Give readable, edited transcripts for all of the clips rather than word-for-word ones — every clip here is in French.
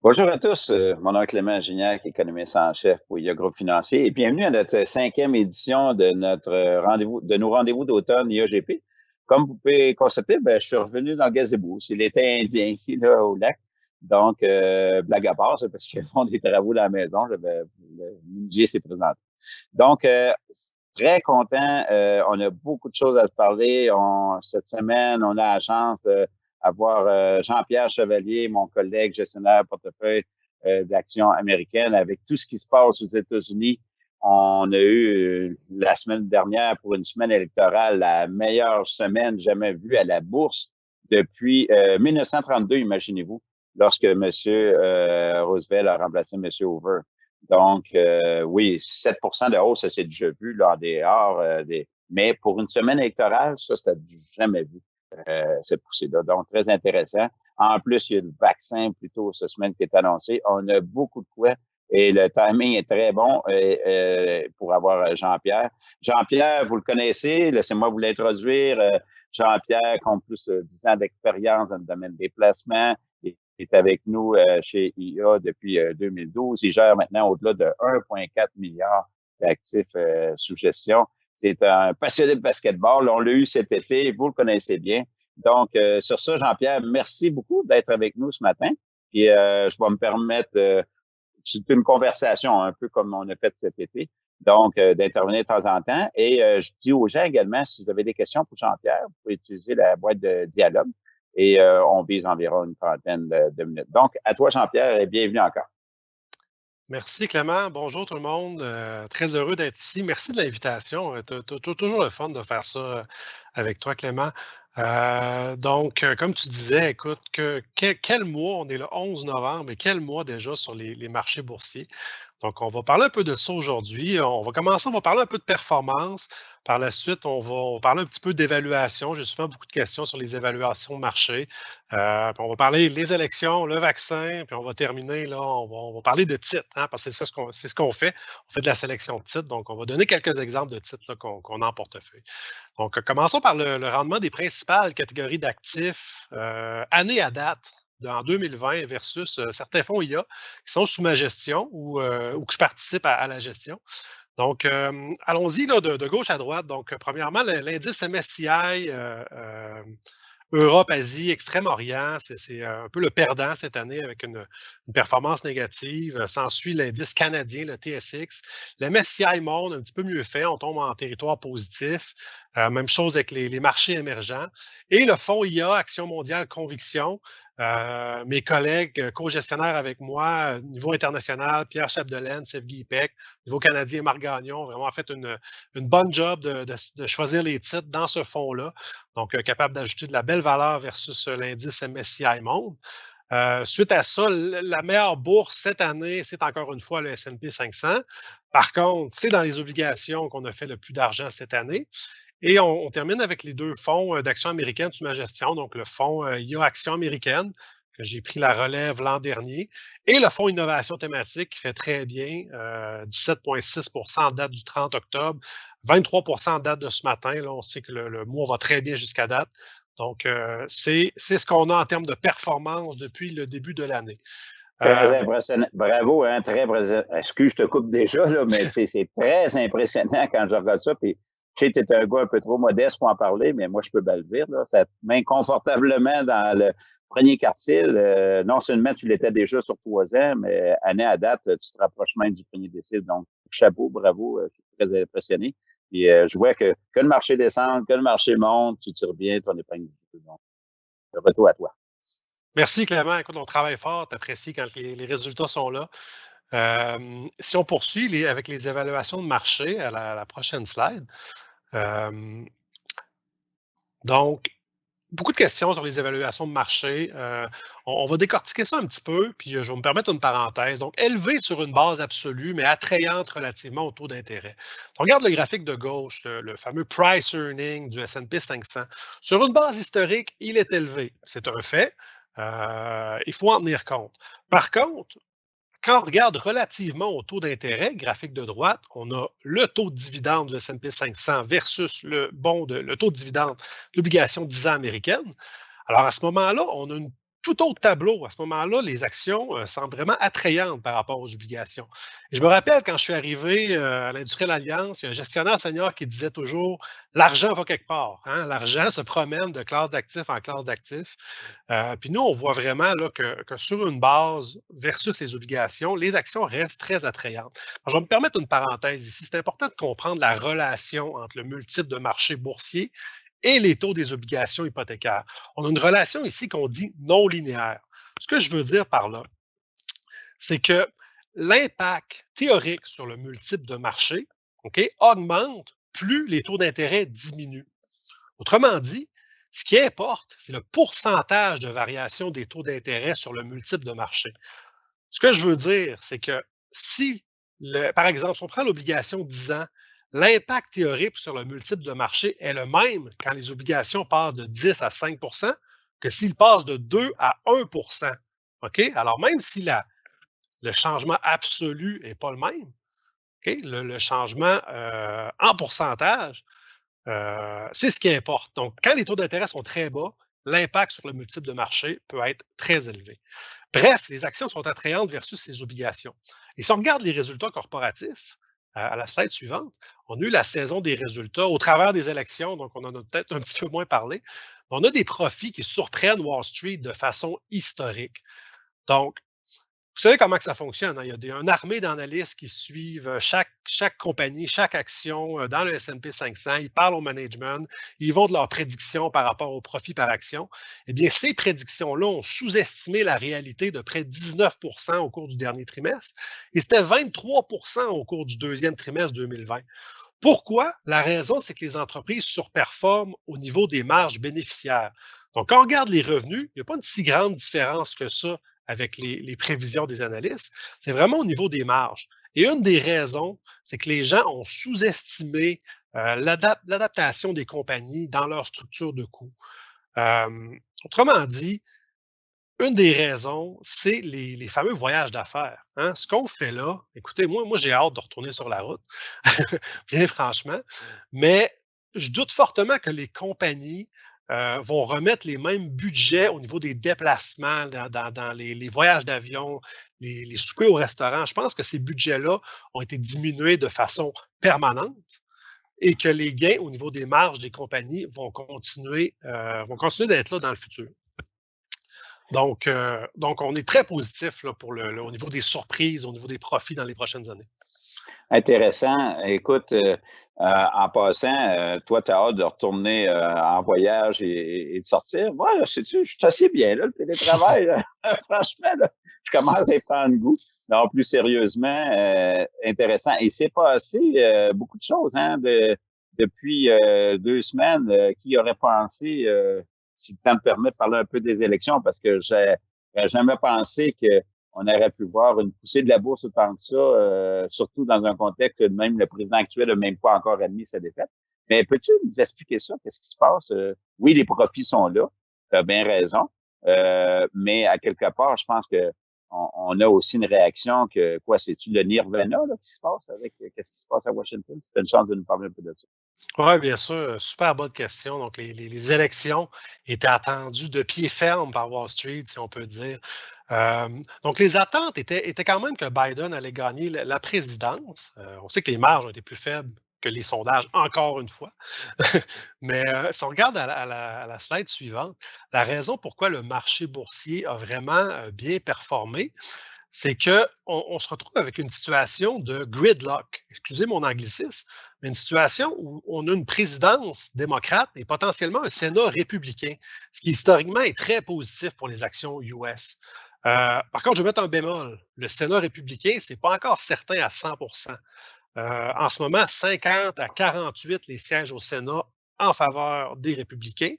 Bonjour à tous, mon nom est Clément Gignac, économiste en chef pour IA Groupe Financier et bienvenue à notre cinquième édition de notre rendez-vous, de nos rendez-vous d'automne IAGP. Comme vous pouvez constater, je suis revenu dans le gazebo. C'est l'été indien ici, là, au lac. Donc, blague à part, c'est parce qu'ils font des travaux dans la maison. Le budget s'est présenté. Donc, très content. On a beaucoup de choses à se parler. Cette semaine, on a la chance d'avoir Jean-Pierre Chevalier, mon collègue gestionnaire portefeuille d'actions américaines, avec tout ce qui se passe aux États-Unis. On a eu la semaine dernière, pour une semaine électorale, la meilleure semaine jamais vue à la bourse depuis 1932, imaginez-vous, lorsque M. Roosevelt a remplacé M. Hoover. Donc, oui, 7 de hausse, ça s'est déjà vu là, en dehors mais pour une semaine électorale, ça, c'était jamais vu, cette poussée-là. Donc, très intéressant. En plus, il y a le vaccin plutôt cette semaine qui est annoncé. On a beaucoup de quoi et le timing est très bon pour avoir Jean-Pierre. Jean-Pierre, vous le connaissez, laissez-moi vous l'introduire. Jean-Pierre compte plus de 10 ans d'expérience dans le domaine des placements. Il est avec nous chez IA depuis 2012. Il gère maintenant au-delà de 1,4 milliard d'actifs sous gestion. C'est un passionné de basketball. On l'a eu cet été. Vous le connaissez bien. Donc, sur ça, Jean-Pierre, merci beaucoup d'être avec nous ce matin. Et je vais me permettre, c'est une conversation un peu comme on a fait cet été. Donc, d'intervenir de temps en temps. Et je dis aux gens également, si vous avez des questions pour Jean-Pierre, vous pouvez utiliser la boîte de dialogue et on vise environ une trentaine de minutes. Donc, à toi, Jean-Pierre, et bienvenue encore. Merci Clément. Bonjour tout le monde. Très heureux d'être ici. Merci de l'invitation. Toujours le fun de faire ça avec toi, Clément. Comme tu disais, écoute, quel mois, on est le 11 novembre, et quel mois déjà sur les marchés boursiers. Donc, on va parler un peu de ça aujourd'hui. On va parler un peu de performance. Par la suite, on va parler un petit peu d'évaluation. J'ai souvent beaucoup de questions sur les évaluations de marché. Puis on va parler des élections, le vaccin, puis on va terminer, là, on va parler de titres, hein, parce que c'est ce qu'on fait. On fait de la sélection de titres. Donc, on va donner quelques exemples de titres là, qu'on a en portefeuille. Donc, commençons par le rendement des principales catégories d'actifs année à date en 2020 versus certains fonds IA qui sont sous ma gestion ou que je participe à la gestion. Donc, allons-y là, de gauche à droite. Donc, premièrement, l'indice MSCI Europe-Asie, Extrême-Orient, c'est un peu le perdant cette année avec une performance négative. S'ensuit l'indice canadien, le TSX. Le MSCI Monde, un petit peu mieux fait, on tombe en territoire positif. Même chose avec les marchés émergents. Et le fonds IA, Action mondiale Conviction, mes collègues co-gestionnaires avec moi, niveau international, Pierre Chapdelaine, Sevgi Ipek, niveau canadien, Marc Gagnon, ont vraiment fait une bonne job de choisir les titres dans ce fonds-là. Donc, capable d'ajouter de la belle valeur versus l'indice MSCI Monde. Suite à ça, la meilleure bourse cette année, c'est encore une fois le S&P 500. Par contre, c'est dans les obligations qu'on a fait le plus d'argent cette année. Et on termine avec les deux fonds d'actions américaines sous ma gestion, donc le fonds IA Actions américaines, que j'ai pris la relève l'an dernier, et le fonds Innovation thématique qui fait très bien, 17,6 en date du 30 octobre, 23 en date de ce matin. Là, on sait que le mois va très bien jusqu'à date. Donc, c'est ce qu'on a en termes de performance depuis le début de l'année. Très impressionnant. Bravo, hein, très impressionnant. Excuse, je te coupe déjà, là, mais c'est très impressionnant quand je regarde ça. Puis, tu sais, tu es un gars un peu trop modeste pour en parler, mais moi, je peux bien le dire. Là, ça te met confortablement dans le premier quartile. Non seulement tu l'étais déjà sur 3 ans, mais année à date, tu te rapproches même du premier décile. Donc, chapeau, bravo, je suis très impressionné. Puis, je vois que le marché descend, que le marché monte, tu tires bien ton épingle du jeu. Donc, le retour à toi. Merci Clément. Écoute, on travaille fort, tu apprécies quand les résultats sont là. Si on poursuit avec les évaluations de marché à la prochaine slide. Donc, beaucoup de questions sur les évaluations de marché. On va décortiquer ça un petit peu, puis je vais me permettre une parenthèse. Donc, élevé sur une base absolue, mais attrayante relativement au taux d'intérêt. On regarde le graphique de gauche, le fameux price earning du S&P 500. Sur une base historique, il est élevé. C'est un fait. Il faut en tenir compte. Par contre, quand on regarde relativement au taux d'intérêt, graphique de droite, on a le taux de dividende du S&P 500 versus le taux de dividende de l'obligation 10 ans américaine. Alors, à ce moment-là, on a une tout autre tableau. À ce moment-là, les actions semblent vraiment attrayantes par rapport aux obligations. Et je me rappelle quand je suis arrivé à l'Industrielle Alliance, il y a un gestionnaire senior qui disait toujours l'argent va quelque part. Hein. L'argent se promène de classe d'actifs en classe d'actifs. Puis nous, on voit vraiment là, que sur une base versus les obligations, les actions restent très attrayantes. Alors, je vais me permettre une parenthèse ici. C'est important de comprendre la relation entre le multiple de marché boursier et les taux des obligations hypothécaires. On a une relation ici qu'on dit non linéaire. Ce que je veux dire par là, c'est que l'impact théorique sur le multiple de marché, OK, augmente plus les taux d'intérêt diminuent. Autrement dit, ce qui importe, c'est le pourcentage de variation des taux d'intérêt sur le multiple de marché. Ce que je veux dire, c'est que si, par exemple, si on prend l'obligation 10 ans, l'impact théorique sur le multiple de marché est le même quand les obligations passent de 10 à 5 que s'ils passent de 2 à 1 OK? Alors, même si le changement absolu n'est pas le même, OK? Le changement en pourcentage, c'est ce qui importe. Donc, quand les taux d'intérêt sont très bas, l'impact sur le multiple de marché peut être très élevé. Bref, les actions sont attrayantes versus les obligations. Et si on regarde les résultats corporatifs, à la slide suivante, on a eu la saison des résultats au travers des élections, donc on en a peut-être un petit peu moins parlé. On a des profits qui surprennent Wall Street de façon historique. Donc, vous savez comment que ça fonctionne, hein? Il y a une armée d'analystes qui suivent chaque compagnie, chaque action dans le S&P 500. Ils parlent au management, ils vont de leurs prédictions par rapport au profit par action. Eh bien, ces prédictions-là ont sous-estimé la réalité de près de 19 au cours du dernier trimestre et c'était 23 au cours du deuxième trimestre 2020. Pourquoi? La raison, c'est que les entreprises surperforment au niveau des marges bénéficiaires. Donc, quand on regarde les revenus, il n'y a pas une si grande différence que ça avec les prévisions des analystes. C'est vraiment au niveau des marges. Et une des raisons, c'est que les gens ont sous-estimé l'adaptation des compagnies dans leur structure de coûts. Autrement dit, une des raisons, c'est les fameux voyages d'affaires. Hein. Ce qu'on fait là, écoutez, moi j'ai hâte de retourner sur la route, bien franchement, mais je doute fortement que les compagnies vont remettre les mêmes budgets au niveau des déplacements, dans les voyages d'avion, les soupers au restaurant. Je pense que ces budgets-là ont été diminués de façon permanente et que les gains au niveau des marges des compagnies vont continuer d'être là dans le futur. Donc, on est très positif là, au niveau des surprises, au niveau des profits dans les prochaines années. Intéressant. Écoute, en passant, toi, tu as hâte de retourner en voyage et de sortir. Moi, sais-tu, je suis assez bien, là, le télétravail. Là. Franchement, là, je commence à y prendre goût. Non, plus sérieusement, intéressant. Et c'est passé beaucoup de choses hein, depuis 2 semaines. Qui aurait pensé, si le temps me permet, de parler un peu des élections, parce que j'ai jamais pensé que on aurait pu voir une poussée de la bourse autant que ça, surtout dans un contexte que même le président actuel n'a même pas encore admis sa défaite. Mais peux-tu nous expliquer ça? Qu'est-ce qui se passe? Oui, les profits sont là, tu as bien raison, mais à quelque part, je pense que on a aussi une réaction que, quoi, c'est-tu le nirvana là, qui se passe avec qu'est-ce qui se passe à Washington? C'est une chance de nous parler un peu de ça. Oui, bien sûr, super bonne question. Donc, les élections étaient attendues de pied ferme par Wall Street, si on peut dire. Donc, les attentes étaient quand même que Biden allait gagner la présidence. On sait que les marges ont été plus faibles que les sondages, encore une fois. Mais si on regarde à la slide suivante, la raison pourquoi le marché boursier a vraiment bien performé, c'est qu'on se retrouve avec une situation de gridlock. Excusez mon anglicisme, mais une situation où on a une présidence démocrate et potentiellement un Sénat républicain, ce qui historiquement est très positif pour les actions US. Par contre, je vais mettre un bémol. Le Sénat républicain, ce n'est pas encore certain à 100 en ce moment, 50 à 48 les sièges au Sénat en faveur des républicains.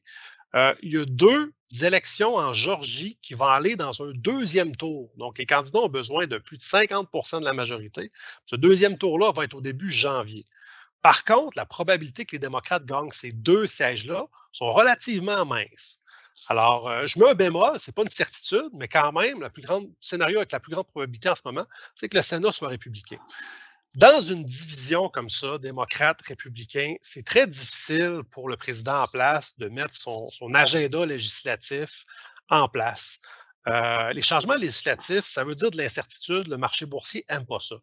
Il y a 2 élections en Georgie qui vont aller dans un deuxième tour. Donc, les candidats ont besoin de plus de 50 de la majorité. Ce deuxième tour-là va être au début janvier. Par contre, la probabilité que les démocrates gagnent ces 2 sièges-là sont relativement minces. Alors, je mets un bémol, ce n'est pas une certitude, mais quand même, le scénario avec la plus grande probabilité en ce moment, c'est que le Sénat soit républicain. Dans une division comme ça, démocrate-républicain, c'est très difficile pour le président en place de mettre son agenda législatif en place. Les changements législatifs, ça veut dire de l'incertitude. Le marché boursier n'aime pas ça.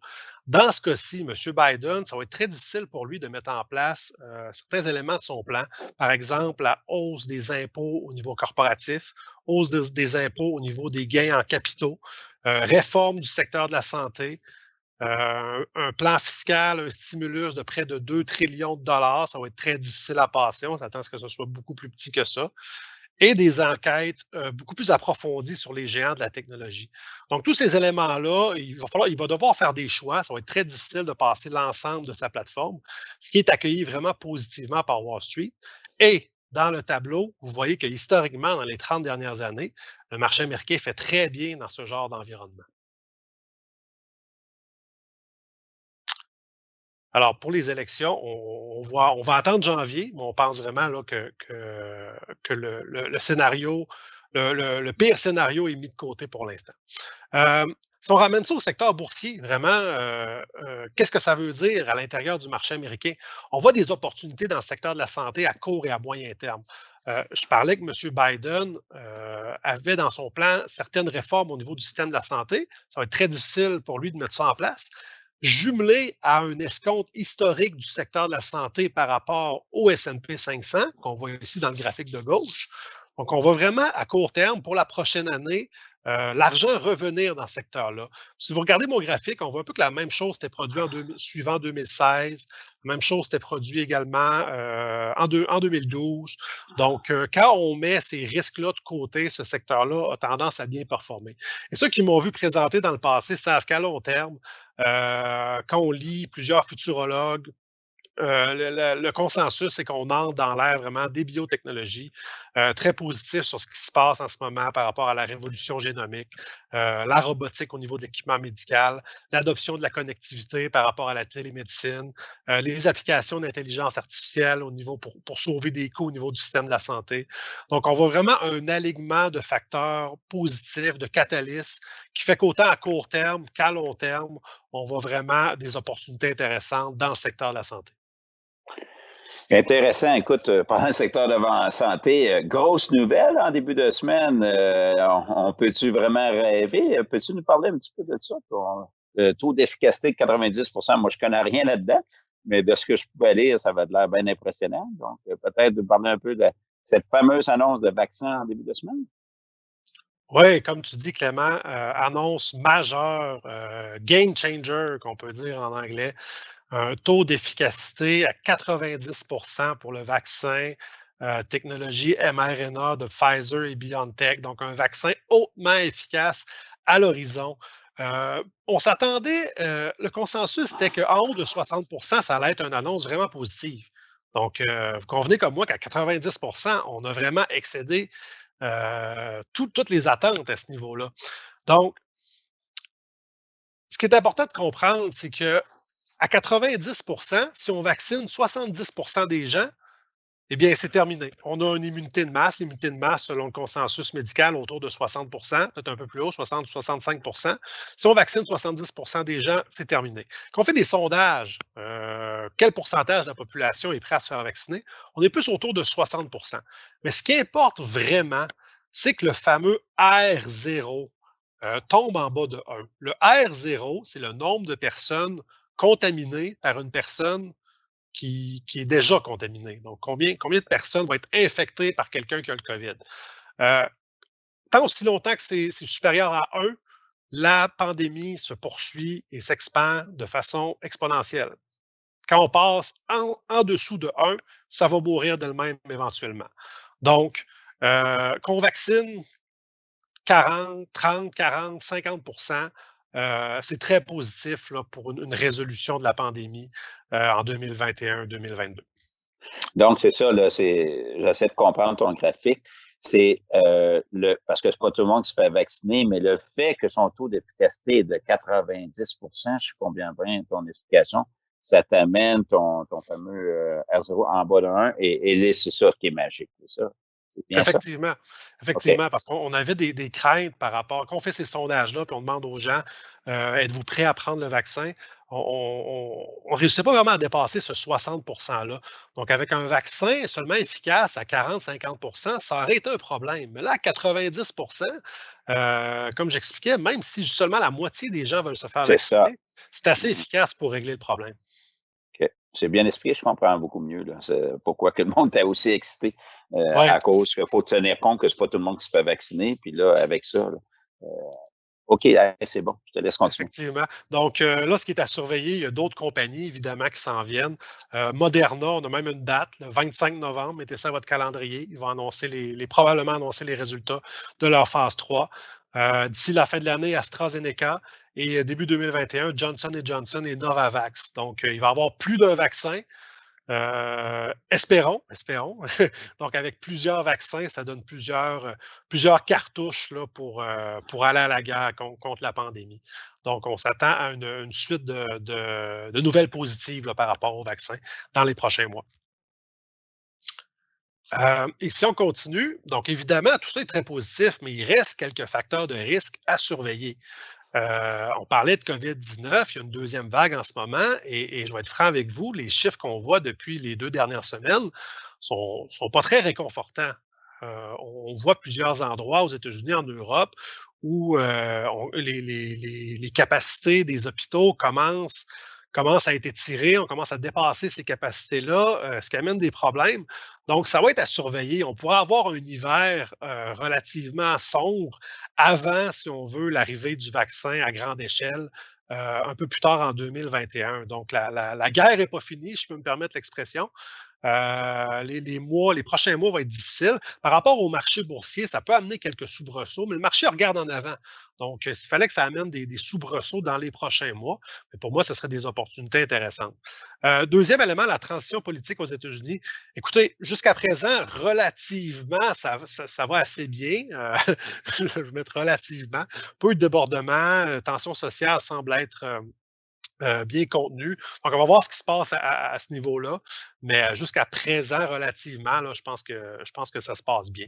Dans ce cas-ci, M. Biden, ça va être très difficile pour lui de mettre en place certains éléments de son plan. Par exemple, la hausse des impôts au niveau corporatif, hausse des impôts au niveau des gains en capitaux, réforme du secteur de la santé, un plan fiscal, un stimulus de près de 2 trillions de dollars. Ça va être très difficile à passer. On s'attend à ce que ce soit beaucoup plus petit que ça et des enquêtes beaucoup plus approfondies sur les géants de la technologie. Donc, tous ces éléments-là, il va devoir faire des choix. Ça va être très difficile de passer l'ensemble de sa plateforme, ce qui est accueilli vraiment positivement par Wall Street. Et dans le tableau, vous voyez que historiquement, dans les 30 dernières années, le marché américain fait très bien dans ce genre d'environnement. Alors, pour les élections, on va attendre janvier, mais on pense vraiment là, que le scénario, le pire scénario est mis de côté pour l'instant. Si on ramène ça au secteur boursier, vraiment, qu'est-ce que ça veut dire à l'intérieur du marché américain? On voit des opportunités dans le secteur de la santé à court et à moyen terme. Je parlais que M. Biden avait dans son plan certaines réformes au niveau du système de la santé. Ça va être très difficile pour lui de mettre ça en place. Jumelé à un escompte historique du secteur de la santé par rapport au S&P 500, qu'on voit ici dans le graphique de gauche. Donc, on va vraiment, à court terme, pour la prochaine année, l'argent revenir dans ce secteur-là. Si vous regardez mon graphique, on voit un peu que la même chose s'était produite suivant 2016. La même chose s'était produite également en 2012. Donc, quand on met ces risques-là de côté, ce secteur-là a tendance à bien performer. Et ceux qui m'ont vu présenter dans le passé savent qu'à long terme, quand on lit plusieurs futurologues, le consensus, c'est qu'on entre dans l'ère vraiment des biotechnologies, très positif sur ce qui se passe en ce moment par rapport à la révolution génomique, la robotique au niveau de l'équipement médical, l'adoption de la connectivité par rapport à la télémédecine, les applications d'intelligence artificielle au niveau pour sauver des coûts au niveau du système de la santé. Donc, on voit vraiment un alignement de facteurs positifs, de catalystes, qui fait qu'autant à court terme qu'à long terme, on voit vraiment des opportunités intéressantes dans le secteur de la santé. Intéressant. Écoute, pendant le secteur de la santé, grosse nouvelle en début de semaine. On peut-tu vraiment rêver? Peux-tu nous parler un petit peu de ça? Le taux d'efficacité de 90, moi, je connais rien là-dedans, mais de ce que je pouvais lire, ça avait l'air bien impressionnant. Donc, peut-être de parler un peu de cette fameuse annonce de vaccin en début de semaine. Oui, comme tu dis, Clément, annonce majeure, game changer, qu'on peut dire en anglais. Un taux d'efficacité à 90 pour le vaccin technologie mRNA de Pfizer et BioNTech. Donc, un vaccin hautement efficace à l'horizon. On s'attendait, le consensus était qu'en haut de 60 ça allait être une annonce vraiment positive. Donc, vous convenez comme moi qu'à 90 on a vraiment excédé toutes les attentes à ce niveau-là. Donc, ce qui est important de comprendre, c'est que à 90 si on vaccine 70 des gens, eh bien, c'est terminé. On a une immunité de masse. L'immunité de masse, selon le consensus médical, autour de 60 peut-être un peu plus haut, 60 ou 65 Si on vaccine 70 des gens, c'est terminé. Quand on fait des sondages, quel pourcentage de la population est prêt à se faire vacciner? On est plus autour de 60 Mais ce qui importe vraiment, c'est que le fameux R0 tombe en bas de 1. Le R0, c'est le nombre de personnes contaminées par une personne qui est déjà contaminé. Donc, combien de personnes vont être infectées par quelqu'un qui a le COVID? Euh, Tant aussi longtemps que c'est supérieur à 1, la pandémie se poursuit et s'expand de façon exponentielle. Quand on passe en dessous de 1, ça va mourir d'elle-même éventuellement. Donc, qu'on vaccine 40, 30, 40, 50 c'est très positif là, pour une résolution de la pandémie en 2021-2022. Donc, c'est ça, là, j'essaie de comprendre ton graphique. C'est parce que c'est pas tout le monde qui se fait vacciner, mais le fait que son taux d'efficacité est de 90 je comprends bien ton explication, ça t'amène ton fameux R0 en bas de 1 et c'est ça qui est magique, c'est ça? C'est bien ça? Effectivement, OK. effectivement, parce qu'on avait des craintes par rapport quand on fait ces sondages-là, puis on demande aux gens, «Êtes-vous prêts à prendre le vaccin?» On réussissait pas vraiment à dépasser ce 60 là. Donc avec un vaccin seulement efficace à 40-50, ça aurait été un problème. Mais là, à 90, comme j'expliquais, même si seulement la moitié des gens veulent se faire C'est ça. vacciner, c'est assez Mmh. efficace pour régler le problème. OK. C'est bien expliqué, je comprends beaucoup mieux, là. C'est pourquoi que le monde est aussi excité, Ouais. à cause qu'il faut tenir compte que c'est pas tout le monde qui se fait vacciner. Puis là, avec ça, là, heu, OK, hey, c'est bon, je te laisse continuer. Effectivement. Donc, là, ce qui est à surveiller, il y a d'autres compagnies, évidemment, qui s'en viennent. Moderna, on a même une date, le 25 novembre, mettez ça à votre calendrier. Ils vont annoncer probablement annoncer les résultats de leur phase 3. D'ici la fin de l'année, AstraZeneca et début 2021, Johnson Johnson et Novavax. Donc, il va y avoir plus d'un vaccin. Espérons, espérons. Donc, avec plusieurs vaccins, ça donne plusieurs cartouches là, pour aller à la guerre contre la pandémie. Donc, on s'attend à une suite de nouvelles positives là, par rapport au vaccin dans les prochains mois. Et si on continue, donc évidemment, tout ça est très positif, mais il reste quelques facteurs de risque à surveiller. On parlait de COVID-19, il y a une deuxième vague en ce moment, et je vais être franc avec vous, les chiffres qu'on voit depuis les 2 dernières semaines sont pas très réconfortants. On voit plusieurs endroits aux États-Unis, en Europe, où les capacités des hôpitaux commencent à être étirées, on commence à dépasser ces capacités-là, ce qui amène des problèmes. Donc, ça va être à surveiller. On pourra avoir un hiver relativement sombre avant, si on veut, l'arrivée du vaccin à grande échelle, un peu plus tard en 2021. Donc, la guerre n'est pas finie, je peux me permettre l'expression. Les prochains mois vont être difficiles. Par rapport au marché boursier, ça peut amener quelques soubresauts, mais le marché regarde en avant. Donc, s'il fallait que ça amène des soubresauts dans les prochains mois, mais pour moi, ce serait des opportunités intéressantes. Deuxième élément, la transition politique aux États-Unis. Écoutez, jusqu'à présent, relativement, ça va assez bien. Je vais mettre relativement. Peu de débordements, tension sociale semble être bien contenue. Donc, on va voir ce qui se passe à ce niveau-là. Mais jusqu'à présent, relativement, là, je pense que ça se passe bien.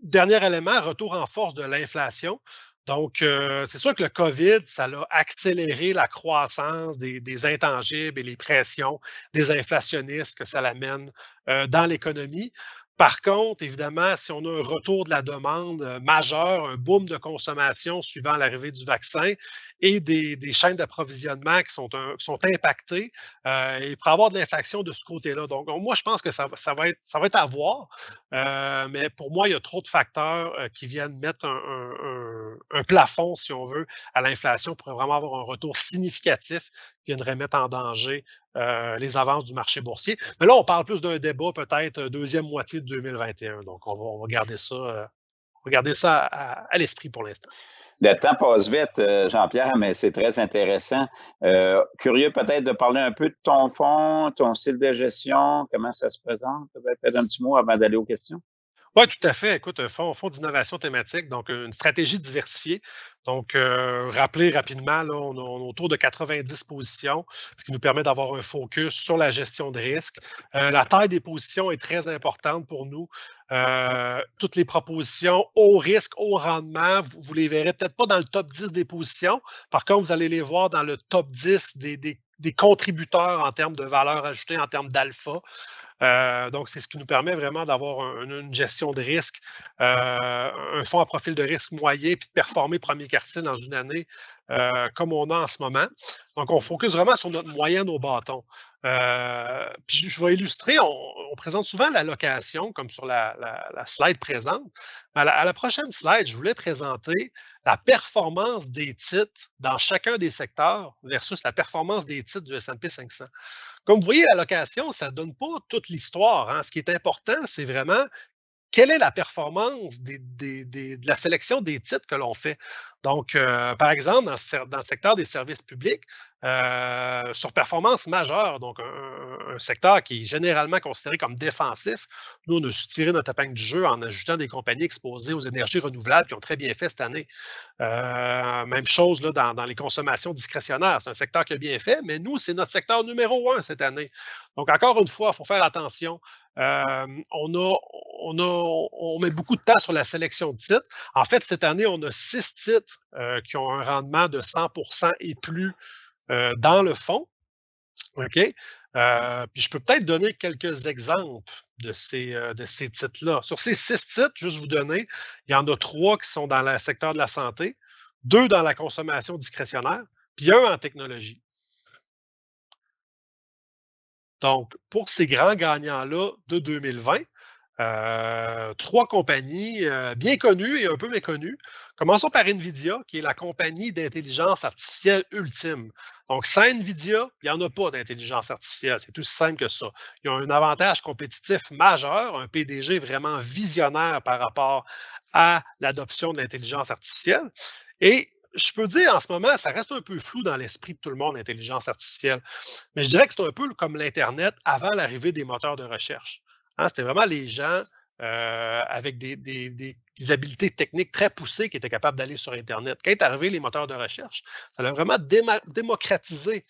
Dernier élément, retour en force de l'inflation. Donc, c'est sûr que le COVID, ça a accéléré la croissance des intangibles et les pressions des inflationnistes que ça l'amène dans l'économie. Par contre, évidemment, si on a un retour de la demande majeur, un boom de consommation suivant l'arrivée du vaccin et des chaînes d'approvisionnement qui sont impactées, il pourrait y avoir de l'inflation de ce côté-là. Donc, moi, je pense que ça va être à voir. Mais pour moi, il y a trop de facteurs qui viennent mettre un plafond, si on veut, à l'inflation pour vraiment avoir un retour significatif qui viendrait mettre en danger les avances du marché boursier. Mais là, on parle plus d'un débat peut-être deuxième moitié de 2021. Donc, on va garder ça à l'esprit pour l'instant. Le temps passe vite, Jean-Pierre, mais c'est très intéressant. Curieux peut-être de parler un peu de ton fonds, ton style de gestion, comment ça se présente? Peut-être un petit mot avant d'aller aux questions? Oui, tout à fait. Écoute, un fonds d'innovation thématique, donc une stratégie diversifiée. Donc, rappeler rapidement, là, on a autour de 90 positions, ce qui nous permet d'avoir un focus sur la gestion de risque. La taille des positions est très importante pour nous. Toutes les propositions haut risque, haut rendement, vous les verrez peut-être pas dans le top 10 des positions. Par contre, vous allez les voir dans le top 10 des contributeurs en termes de valeur ajoutée, en termes d'alpha. Donc, c'est ce qui nous permet vraiment d'avoir une gestion de risque, un fonds à profil de risque moyen, puis de performer premier quartile dans une année comme on a en ce moment. Donc, on focus vraiment sur notre moyenne au bâton. Puis, je vais illustrer, on présente souvent l'allocation, comme sur la slide présente. À la prochaine slide, je voulais présenter la performance des titres dans chacun des secteurs versus la performance des titres du S&P 500. Comme vous voyez, l'allocation, ça ne donne pas toute l'histoire, hein. Ce qui est important, c'est vraiment quelle est la performance de la sélection des titres que l'on fait. Donc, par exemple, dans le secteur des services publics, surperformance majeure, donc un secteur qui est généralement considéré comme défensif. Nous, on a su tirer notre épingle du jeu en ajoutant des compagnies exposées aux énergies renouvelables qui ont très bien fait cette année. Même chose là, dans les consommations discrétionnaires. C'est un secteur qui a bien fait, mais nous, c'est notre secteur numéro 1 cette année. Donc, encore une fois, il faut faire attention. On met beaucoup de temps sur la sélection de titres. En fait, cette année, on a 6 titres qui ont un rendement de 100% et plus dans le fond. OK? Puis je peux peut-être donner quelques exemples de ces titres-là. Sur ces 6 titres, juste vous donner, il y en a 3 qui sont dans le secteur de la santé, 2 dans la consommation discrétionnaire, puis 1 en technologie. Donc, pour ces grands gagnants-là de 2020, 3 compagnies bien connues et un peu méconnues. Commençons par NVIDIA, qui est la compagnie d'intelligence artificielle ultime. Donc, sans NVIDIA, il n'y en a pas d'intelligence artificielle. C'est aussi simple que ça. Ils ont un avantage compétitif majeur, un PDG vraiment visionnaire par rapport à l'adoption de l'intelligence artificielle. Et je peux dire, en ce moment, ça reste un peu flou dans l'esprit de tout le monde, l'intelligence artificielle. Mais je dirais que c'est un peu comme l'Internet avant l'arrivée des moteurs de recherche. Hein, c'était vraiment les gens avec des habiletés techniques très poussées qui étaient capables d'aller sur Internet. Quand est arrivé les moteurs de recherche, ça a vraiment démocratisé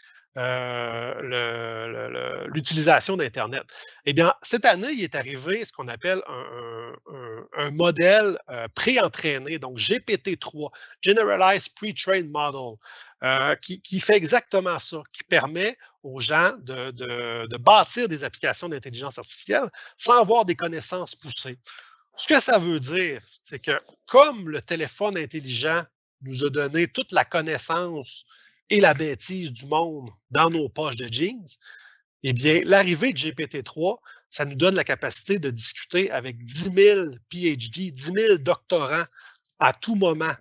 l'utilisation d'Internet. Eh bien, cette année, il est arrivé ce qu'on appelle un modèle pré-entraîné, donc GPT-3, Generalized Pre-trained Model, qui fait exactement ça, qui permet aux gens de bâtir des applications d'intelligence artificielle sans avoir des connaissances poussées. Ce que ça veut dire, c'est que comme le téléphone intelligent nous a donné toute la connaissance et la bêtise du monde dans nos poches de jeans, eh bien, l'arrivée de GPT-3, ça nous donne la capacité de discuter avec 10 000 PhD, 10 000 doctorants à tout moment.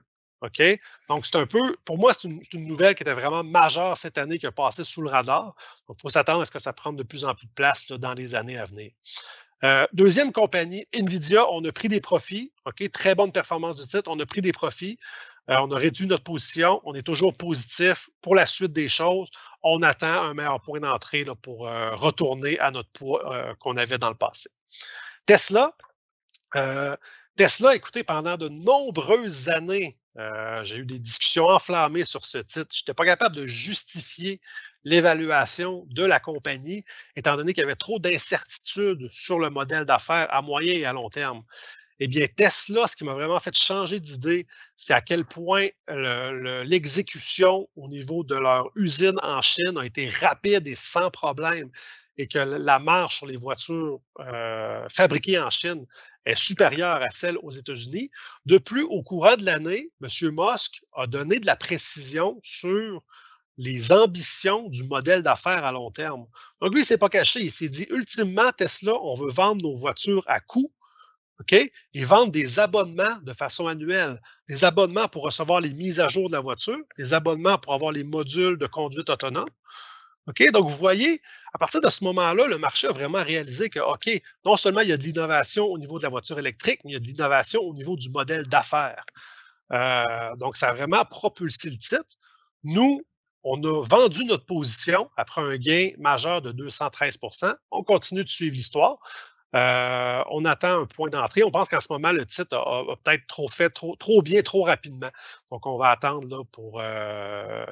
OK? Donc, c'est un peu, pour moi, c'est une nouvelle qui était vraiment majeure cette année, qui a passé sous le radar. Donc, il faut s'attendre à ce que ça prenne de plus en plus de place là, dans les années à venir. Deuxième compagnie, NVIDIA, on a pris des profits. OK? Très bonne performance du titre. On a pris des profits. On a réduit notre position. On est toujours positif pour la suite des choses. On attend un meilleur point d'entrée là, pour retourner à notre poids qu'on avait dans le passé. Tesla, écoutez, pendant de nombreuses années, j'ai eu des discussions enflammées sur ce titre. Je n'étais pas capable de justifier l'évaluation de la compagnie, étant donné qu'il y avait trop d'incertitudes sur le modèle d'affaires à moyen et à long terme. Eh bien, Tesla, ce qui m'a vraiment fait changer d'idée, c'est à quel point l'exécution au niveau de leur usine en Chine a été rapide et sans problème, et que la marge sur les voitures fabriquées en Chine est supérieure à celle aux États-Unis. De plus, au courant de l'année, M. Musk a donné de la précision sur les ambitions du modèle d'affaires à long terme. Donc, lui, il ne s'est pas caché. Il s'est dit, ultimement, Tesla, on veut vendre nos voitures à coût. OK? Et vendre des abonnements de façon annuelle. Des abonnements pour recevoir les mises à jour de la voiture, des abonnements pour avoir les modules de conduite autonome. OK? Donc, vous voyez, à partir de ce moment-là, le marché a vraiment réalisé que, OK, non seulement il y a de l'innovation au niveau de la voiture électrique, mais il y a de l'innovation au niveau du modèle d'affaires. Donc, ça a vraiment propulsé le titre. Nous, on a vendu notre position après un gain majeur de 213 %. On continue de suivre l'histoire. On attend un point d'entrée. On pense qu'en ce moment, le titre a peut-être trop bien, trop rapidement. Donc, on va attendre là, pour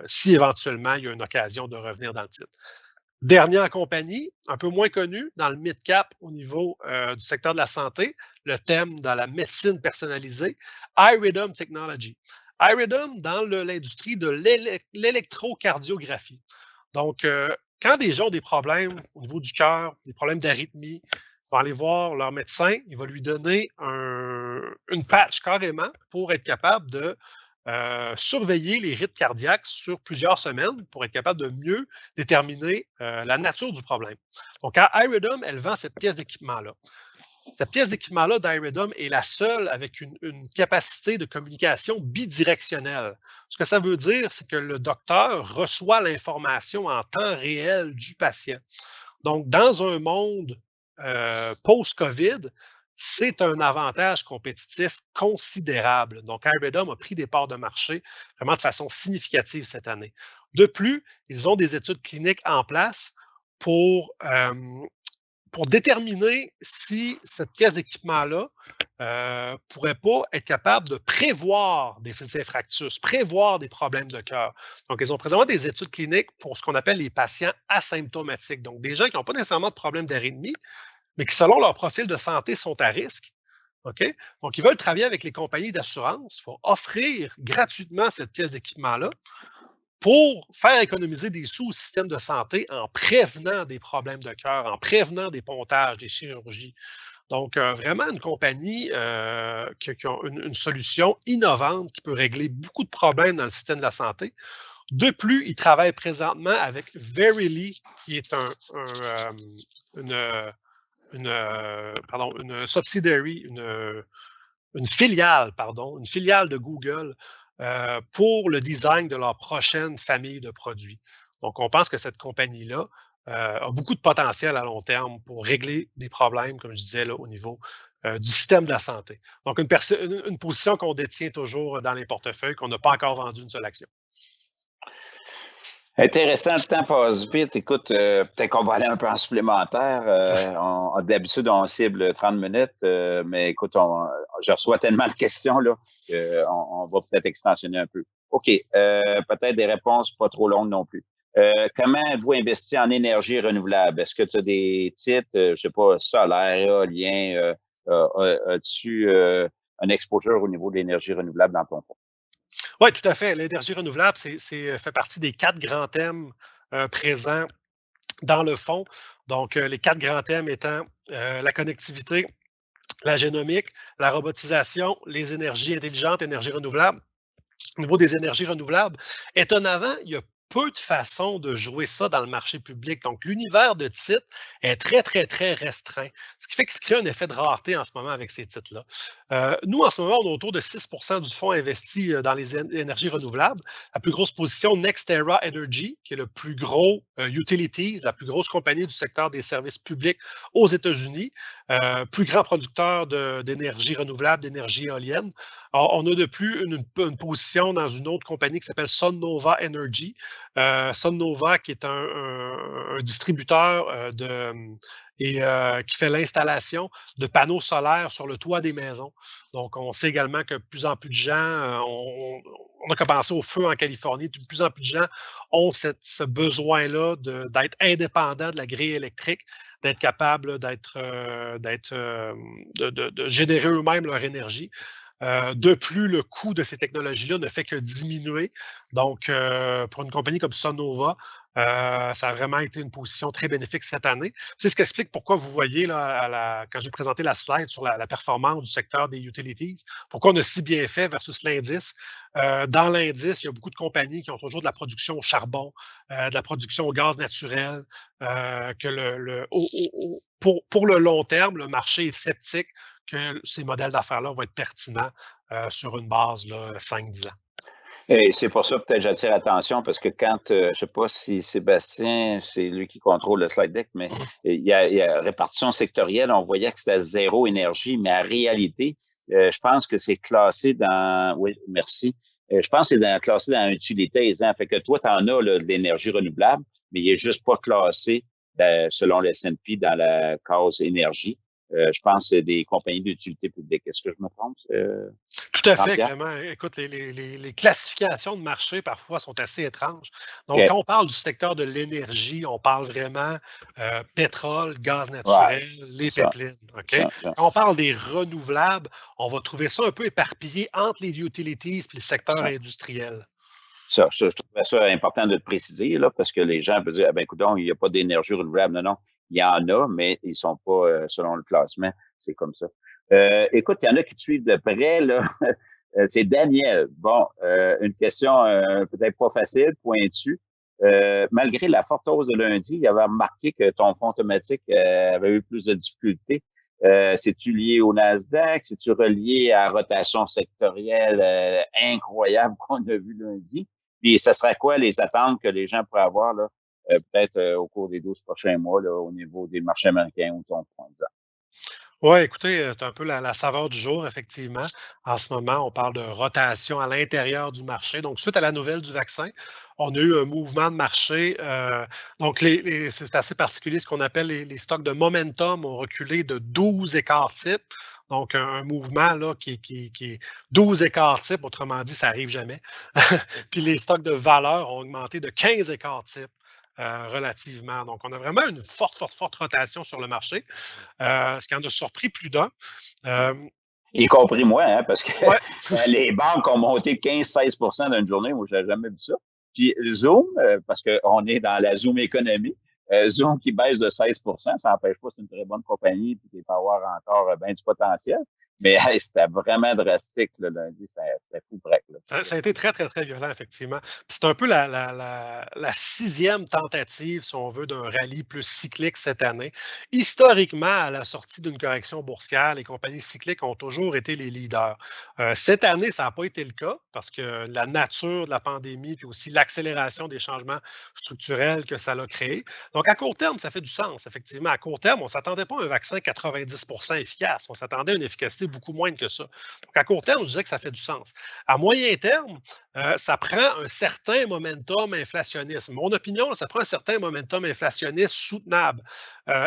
si éventuellement il y a une occasion de revenir dans le titre. Dernière compagnie, un peu moins connue, dans le mid-cap au niveau du secteur de la santé, le thème dans la médecine personnalisée, iRhythm Technology. iRhythm dans l'industrie de l'électrocardiographie. Donc, quand des gens ont des problèmes au niveau du cœur, des problèmes d'arythmie, ils vont aller voir leur médecin, il va lui donner une patch carrément pour être capable de surveiller les rythmes cardiaques sur plusieurs semaines pour être capable de mieux déterminer la nature du problème. Donc, iRhythm, elle vend cette pièce d'équipement-là. Cette pièce d'équipement-là d'iRhythm est la seule avec une capacité de communication bidirectionnelle. Ce que ça veut dire, c'est que le docteur reçoit l'information en temps réel du patient. Donc, dans un monde post-COVID, c'est un avantage compétitif considérable. Donc, Arbedum a pris des parts de marché vraiment de façon significative cette année. De plus, ils ont des études cliniques en place pour, euh, pour déterminer si cette pièce d'équipement-là pourrait pas être capable de prévoir des infarctus, prévoir des problèmes de cœur. Donc, ils ont présentement des études cliniques pour ce qu'on appelle les patients asymptomatiques. Donc, des gens qui n'ont pas nécessairement de problème d'arythmie, mais qui, selon leur profil de santé, sont à risque. OK? Donc, ils veulent travailler avec les compagnies d'assurance pour offrir gratuitement cette pièce d'équipement-là pour faire économiser des sous au système de santé en prévenant des problèmes de cœur, en prévenant des pontages, des chirurgies. Donc, vraiment une compagnie qui a une solution innovante qui peut régler beaucoup de problèmes dans le système de la santé. De plus, ils travaillent présentement avec Verily, qui est une subsidiary, une filiale de Google pour le design de leur prochaine famille de produits. Donc, on pense que cette compagnie-là a beaucoup de potentiel à long terme pour régler des problèmes, comme je disais, là, au niveau du système de la santé. Donc, une position qu'on détient toujours dans les portefeuilles, qu'on n'a pas encore vendu une seule action. Intéressant, le temps passe vite. Écoute, peut-être qu'on va aller un peu en supplémentaire. D'habitude, on cible 30 minutes, mais écoute, je reçois tellement de questions là qu'on va peut-être extensionner un peu. OK, peut-être des réponses pas trop longues non plus. Comment êtes-vous investi en énergie renouvelable? Est-ce que tu as des titres, je sais pas, solaire, éolien, as-tu un exposure au niveau de l'énergie renouvelable dans ton fonds? Oui, tout à fait. L'énergie renouvelable, fait partie des 4 grands thèmes présents dans le fond. Donc, les 4 grands thèmes étant la connectivité, la génomique, la robotisation, les énergies intelligentes, énergies renouvelables. Au niveau des énergies renouvelables, étonnamment, il y a peu de façons de jouer ça dans le marché public. Donc, l'univers de titres est très, très, très restreint. Ce qui fait qu'il se crée un effet de rareté en ce moment avec ces titres-là. Nous, en ce moment, on est autour de 6 du fonds investi dans les énergies renouvelables. La plus grosse position, NextEra Energy, qui est le plus gros utilities, la plus grosse compagnie du secteur des services publics aux États-Unis, plus grand producteur d'énergie renouvelable, d'énergie éolienne. Alors, on a de plus une position dans une autre compagnie qui s'appelle SunNova Energy. SunNova, qui est un distributeur qui fait l'installation de panneaux solaires sur le toit des maisons. Donc, on sait également que de plus en plus de gens, on a commencé au feu en Californie, de plus en plus de gens ont ce besoin-là d'être indépendants de la grille électrique, d'être capables de générer eux-mêmes leur énergie. De plus, le coût de ces technologies-là ne fait que diminuer. Donc, pour une compagnie comme SunNova, ça a vraiment été une position très bénéfique cette année. C'est ce qui explique pourquoi vous voyez, là, quand j'ai présenté la slide sur la performance du secteur des utilities, pourquoi on a si bien fait versus l'indice. Dans l'indice, il y a beaucoup de compagnies qui ont toujours de la production au charbon, de la production au gaz naturel, pour le long terme, le marché est sceptique que ces modèles d'affaires-là vont être pertinents sur une base là, 5-10 ans. Et c'est pour ça, peut-être, j'attire l'attention parce que quand, je sais pas si Sébastien, c'est lui qui contrôle le slide deck, mais il y a répartition sectorielle, on voyait que c'était zéro énergie, mais en réalité, je pense que c'est classé dans, oui, merci. Je pense que c'est classé dans utilités, hein. Fait que toi, tu en as là, de l'énergie renouvelable, mais il est juste pas classé selon le S&P dans la case énergie. Je pense que c'est des compagnies d'utilité publique. Est-ce que je me trompe? Tout à fait, Jean-Pierre? Clément. Écoute, les classifications de marché parfois sont assez étranges. Donc, OK. quand on parle du secteur de l'énergie, on parle vraiment pétrole, gaz Ouais, naturel, les ça, pipelines. OK? ça. Quand on parle des renouvelables, on va trouver ça un peu éparpillé entre les utilities et les secteurs Ouais. industriels. Ça, je trouvais ça important de le préciser, là, parce que les gens peuvent dire, ah ben, écoute, il n'y a pas d'énergie renouvelable. Non, non, il y en a, mais ils sont pas, selon le classement, c'est comme ça. Écoute, il y en a qui te suivent de près, là. C'est Daniel. Bon, une question peut-être pas facile, pointue. Malgré la forte hausse de lundi, il avait remarqué que ton fonds automatique avait eu plus de difficultés. C'est-tu lié au Nasdaq? C'est-tu relié à la rotation sectorielle incroyable qu'on a vue lundi? Puis, ce serait quoi les attentes que les gens pourraient avoir là, peut-être au cours des 12 prochains mois là, au niveau des marchés américains ou ton fonds, exemple? Ouais, écoutez, c'est un peu la saveur du jour, effectivement. En ce moment, on parle de rotation à l'intérieur du marché. Donc, suite à la nouvelle du vaccin, on a eu un mouvement de marché. Donc, c'est assez particulier, ce qu'on appelle les stocks de momentum ont reculé de 12 écarts types. Donc, un mouvement là, qui est 12 écarts types, autrement dit, ça n'arrive jamais. Puis les stocks de valeur ont augmenté de 15 écarts types. Relativement. Donc, on a vraiment une forte, forte, forte rotation sur le marché, ce qui en a surpris plus d'un. Euh, Y compris moi, hein, parce que ouais, les banques ont monté 15-16 d'une journée. Moi, je n'ai jamais vu ça. Puis Zoom, parce qu'on est dans la Zoom économie, Zoom qui baisse de 16 ça n'empêche pas, c'est une très bonne compagnie puis qu'il peut avoir encore bien du potentiel. Mais hey, c'était vraiment drastique le lundi, c'était fou brec. Là. ça a été très, très, très violent, effectivement. Puis c'est un peu la sixième tentative, si on veut, d'un rallye plus cyclique cette année. Historiquement, à la sortie d'une correction boursière, les compagnies cycliques ont toujours été les leaders. Cette année, ça n'a pas été le cas parce que la nature de la pandémie, puis aussi l'accélération des changements structurels que ça a créé. Donc, à court terme, ça fait du sens, effectivement. À court terme, on ne s'attendait pas à un vaccin 90 efficace. On s'attendait à une efficacité beaucoup moindre que ça. Donc, à court terme, je disais que ça fait du sens. À moyen terme, ça prend un certain momentum inflationniste. Mon opinion, ça prend un certain momentum inflationniste soutenable.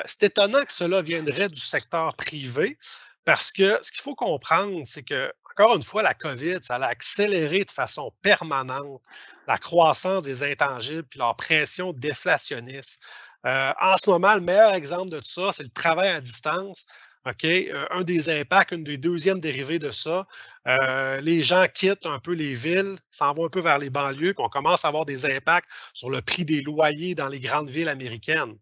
C'est étonnant que cela viendrait du secteur privé parce que ce qu'il faut comprendre, c'est que, encore une fois, la COVID, ça a accéléré de façon permanente la croissance des intangibles puis leur pression déflationniste. En ce moment, le meilleur exemple de ça, c'est le travail à distance. OK? Un des impacts, une des deuxièmes dérivées de ça, les gens quittent un peu les villes, s'en vont un peu vers les banlieues, puis on commence à avoir des impacts sur le prix des loyers dans les grandes villes américaines.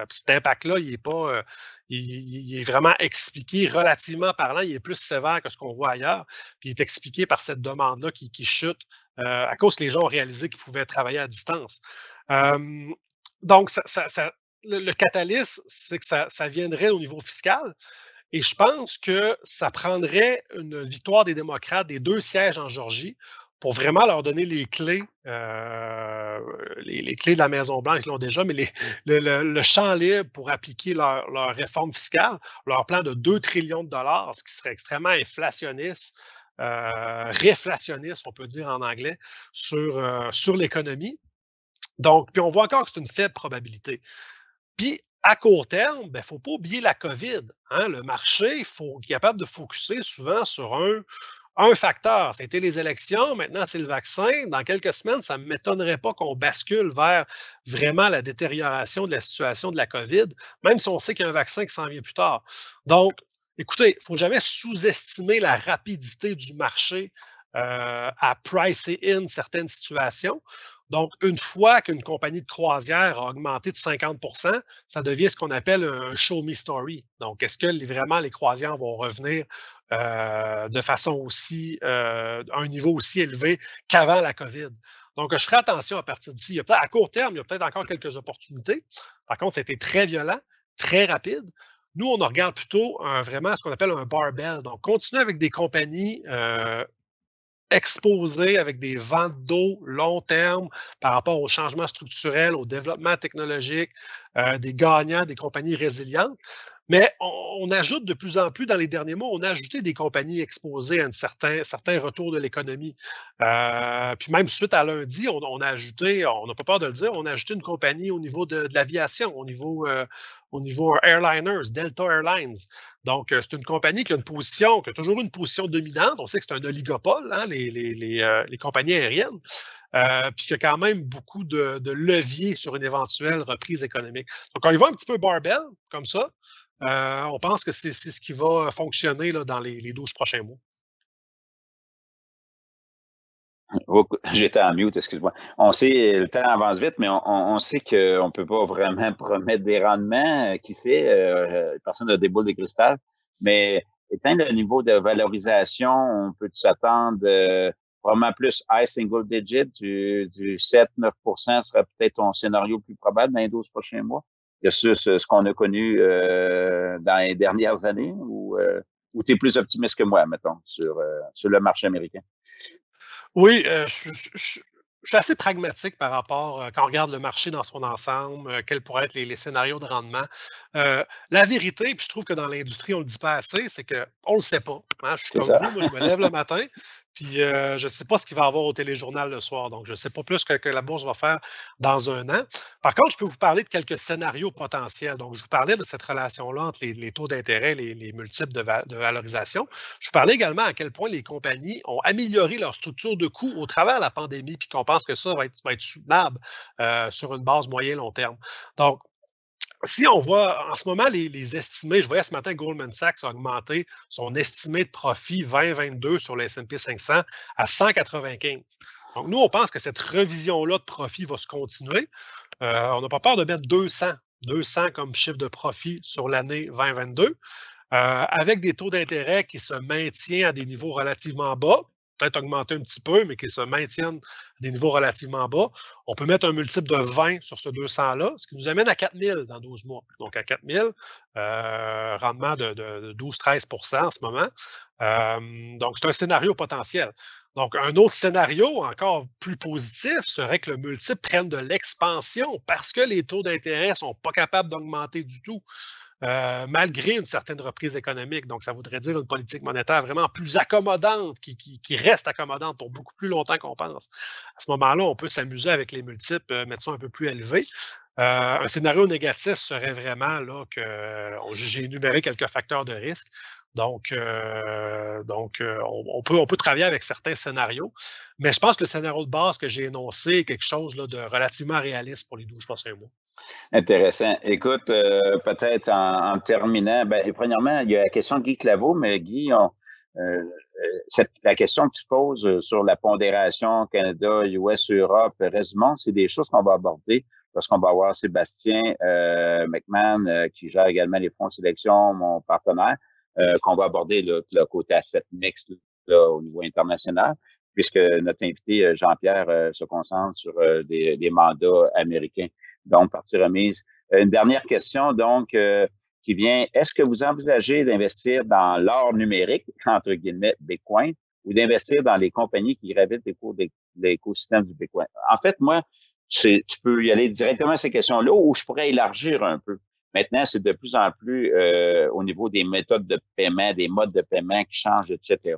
Cet impact-là, il est pas, il est vraiment expliqué, relativement parlant, il est plus sévère que ce qu'on voit ailleurs, puis il est expliqué par cette demande-là qui chute à cause que les gens ont réalisé qu'ils pouvaient travailler à distance. Euh, donc, le catalyse, c'est que ça viendrait au niveau fiscal. Et je pense que ça prendrait une victoire des démocrates des 2 sièges en Georgie pour vraiment leur donner les clés de la Maison-Blanche, ils l'ont déjà, mais le champ libre pour appliquer leur réforme fiscale, leur plan de 2 trillions de dollars, ce qui serait extrêmement inflationniste, réflationniste, on peut dire en anglais, sur l'économie. Donc, puis on voit encore que c'est une faible probabilité. Puis, à court terme, il ne faut pas oublier la COVID. Hein. Le marché, il faut être capable de focuser souvent sur un facteur. C'était les élections, maintenant c'est le vaccin. Dans quelques semaines, ça ne m'étonnerait pas qu'on bascule vers vraiment la détérioration de la situation de la COVID, même si on sait qu'il y a un vaccin qui s'en vient plus tard. Donc, écoutez, il ne faut jamais sous-estimer la rapidité du marché à pricer in certaines situations. Donc, une fois qu'une compagnie de croisière a augmenté de 50 ça devient ce qu'on appelle un show me story. Donc, est-ce que vraiment les croisières vont revenir de façon aussi, à un niveau aussi élevé qu'avant la COVID? Donc, je ferai attention à partir d'ici. À court terme, il y a peut-être encore quelques opportunités. Par contre, c'était très violent, très rapide. Nous, on en regarde plutôt vraiment ce qu'on appelle un barbell. Donc, continuer avec des compagnies exposé avec des ventes d'eau long terme par rapport aux changements structurels, au développement technologique, des gagnants, des compagnies résilientes. Mais on ajoute de plus en plus dans les derniers mois, on a ajouté des compagnies exposées à un certain retour de l'économie. Puis même suite à lundi, on a ajouté, on n'a pas peur de le dire, on a ajouté une compagnie au niveau de l'aviation, au niveau airliners, Delta Airlines. Donc, c'est une compagnie qui a toujours une position dominante. On sait que c'est un oligopole, hein, les compagnies aériennes, puis qu'il y a quand même beaucoup de leviers sur une éventuelle reprise économique. Donc, on y va un petit peu barbell, comme ça. On pense que c'est ce qui va fonctionner là, dans les 12 prochains mois. Oh, j'étais en mute, excuse-moi. On sait, le temps avance vite, mais on sait qu'on ne peut pas vraiment promettre des rendements. Qui sait, personne n'a des boules de cristal. Mais étant le niveau de valorisation, on peut s'attendre probablement plus high single digit, du 7-9 serait peut-être ton scénario plus probable dans les 12 prochains mois. Que ce qu'on a connu dans les dernières années, ou tu es plus optimiste que moi, mettons, sur le marché américain. Oui, je suis assez pragmatique par rapport, quand on regarde le marché dans son ensemble, quels pourraient être les scénarios de rendement. La vérité, puis je trouve que dans l'industrie, on ne le dit pas assez, c'est qu'on ne le sait pas, hein. Je suis C'est comme ça. vous, moi, je me lève le matin, puis je ne sais pas ce qu'il va y avoir au téléjournal le soir, donc je ne sais pas plus que la bourse va faire dans un an. Par contre, je peux vous parler de quelques scénarios potentiels. Donc, je vous parlais de cette relation-là entre les taux d'intérêt, les multiples de valorisation. Je vous parlais également à quel point les compagnies ont amélioré leur structure de coûts au travers de la pandémie, puis qu'on pense que ça va être soutenable sur une base moyen-long terme. Donc, si on voit en ce moment les estimés, je voyais ce matin Goldman Sachs a augmenté son estimé de profit 2022 sur le S&P 500 à 195. Donc, nous, on pense que cette revision-là de profit va se continuer. On n'a pas peur de mettre 200 comme chiffre de profit sur l'année 2022, avec des taux d'intérêt qui se maintiennent à des niveaux relativement bas, peut-être augmenter un petit peu, mais qui se maintiennent à des niveaux relativement bas. On peut mettre un multiple de 20 sur ce 200-là, ce qui nous amène à 4 000 dans 12 mois. Donc, à 4 000, rendement de 12-13 en ce moment. Donc, c'est un scénario potentiel. Donc, un autre scénario encore plus positif serait que le multiple prenne de l'expansion parce que les taux d'intérêt ne sont pas capables d'augmenter du tout. Malgré une certaine reprise économique. Donc, ça voudrait dire une politique monétaire vraiment plus accommodante, qui reste accommodante pour beaucoup plus longtemps qu'on pense. À ce moment-là, on peut s'amuser avec les multiples, mettre ça un peu plus élevé. Un scénario négatif serait vraiment là que j'ai énuméré quelques facteurs de risque. Donc, on peut travailler avec certains scénarios, mais je pense que le scénario de base que j'ai énoncé est quelque chose là, de relativement réaliste pour les 12 prochains mois. Intéressant. Écoute, peut-être en terminant, ben, premièrement, il y a la question de Guy Claveau, mais Guy, la question que tu poses sur la pondération Canada, US, Europe, reste du monde, c'est des choses qu'on va aborder lorsqu'on va avoir Sébastien McMahon, qui gère également les fonds de sélection, mon partenaire, qu'on va aborder le côté asset mix là, au niveau international, puisque notre invité Jean-Pierre se concentre sur des mandats américains. Donc, partie remise. Une dernière question, donc, qui vient, est-ce que vous envisagez d'investir dans l'or numérique, entre guillemets, Bitcoin, ou d'investir dans les compagnies qui gravitent autour de l'écosystème du Bitcoin? En fait, moi, tu peux y aller directement à ces questions-là, ou je pourrais élargir un peu. Maintenant, c'est de plus en plus au niveau des méthodes de paiement, des modes de paiement qui changent, etc.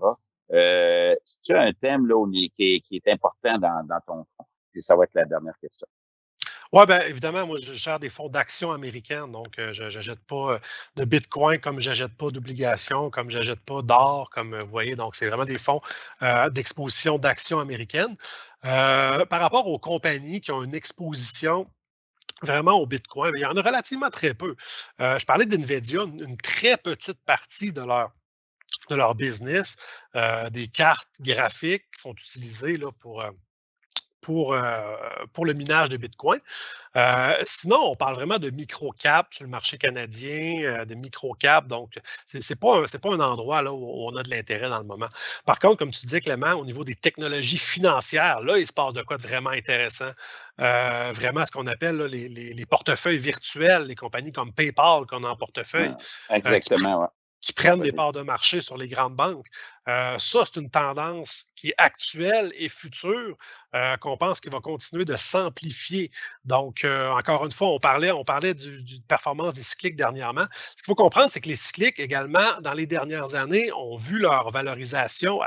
Tu as un thème là, qui est important dans ton fonds? Puis ça va être la dernière question. Oui, bien évidemment, moi, je gère des fonds d'actions américaines, donc je n'achète pas de Bitcoin comme je n'achète pas d'obligations, comme je n'achète pas d'or, comme vous voyez. Donc, c'est vraiment des fonds d'exposition d'actions américaines. Par rapport aux compagnies qui ont une exposition vraiment au Bitcoin, il y en a relativement très peu. Je parlais d'NVIDIA, une très petite partie de leur business, des cartes graphiques qui sont utilisées là, pour le minage de Bitcoin. Sinon, on parle vraiment de micro-cap sur le marché canadien, de micro-cap. Donc, c'est pas un endroit là, où on a de l'intérêt dans le moment. Par contre, comme tu dis, Clément, au niveau des technologies financières, là, il se passe de quoi de vraiment intéressant. Vraiment, ce qu'on appelle là, les portefeuilles virtuels, les compagnies comme PayPal qu'on a en portefeuille, qui Exactement, ouais. qui prennent des Vas-y. parts de marché sur les grandes banques. Ça, c'est une tendance qui est actuelle et future, qu'on pense qu'il va continuer de s'amplifier. Donc, encore une fois, on parlait du performance des cycliques dernièrement. Ce qu'il faut comprendre, c'est que les cycliques également, dans les dernières années, ont vu leur valorisation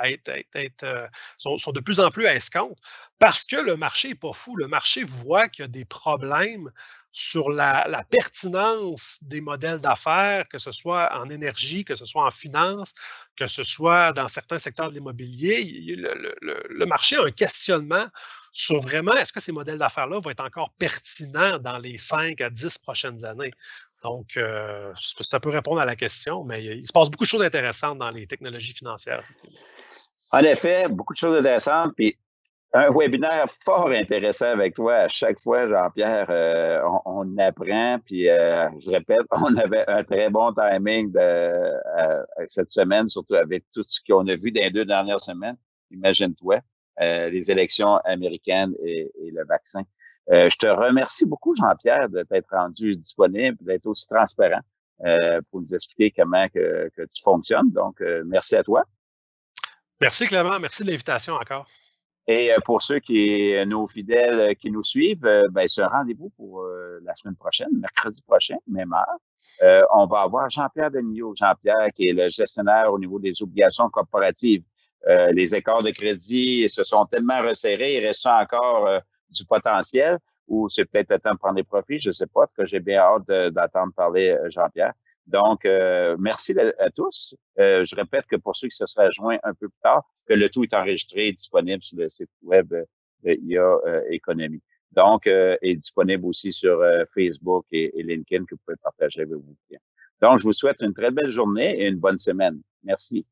sont de plus en plus à escompte parce que le marché n'est pas fou. Le marché voit qu'il y a des problèmes sur la pertinence des modèles d'affaires, que ce soit en énergie, que ce soit en finance, que ce soit dans certains secteurs de l'immobilier. Le marché a un questionnement sur vraiment est-ce que ces modèles d'affaires-là vont être encore pertinents dans les 5 à 10 prochaines années. Donc, ça peut répondre à la question, mais il se passe beaucoup de choses intéressantes dans les technologies financières, effectivement. En effet, beaucoup de choses intéressantes. Puis un webinaire fort intéressant avec toi à chaque fois, Jean-Pierre. On apprend, puis je répète, on avait un très bon timing cette semaine, surtout avec tout ce qu'on a vu dans les 2 dernières semaines. Imagine-toi, les élections américaines et le vaccin. Je te remercie beaucoup, Jean-Pierre, de t'être rendu disponible, d'être aussi transparent pour nous expliquer comment que tu fonctionnes. Donc, merci à toi. Merci Clément, merci de l'invitation encore. Et pour ceux nos fidèles qui nous suivent, ben, c'est un rendez-vous pour la semaine prochaine, mercredi prochain, même heure. On va avoir Jean-Pierre Denisot. Jean-Pierre, qui est le gestionnaire au niveau des obligations corporatives. Les écarts de crédit se sont tellement resserrés, il reste encore du potentiel, ou c'est peut-être le temps de prendre des profits, je ne sais pas. En tout cas, j'ai bien hâte d'attendre parler Jean-Pierre. Donc, merci à tous. Je répète que pour ceux qui se seraient joints un peu plus tard, que le tout est enregistré et disponible sur le site web de IA Économie. Donc, est disponible aussi sur Facebook et LinkedIn que vous pouvez partager avec vos clients. Donc, je vous souhaite une très belle journée et une bonne semaine. Merci.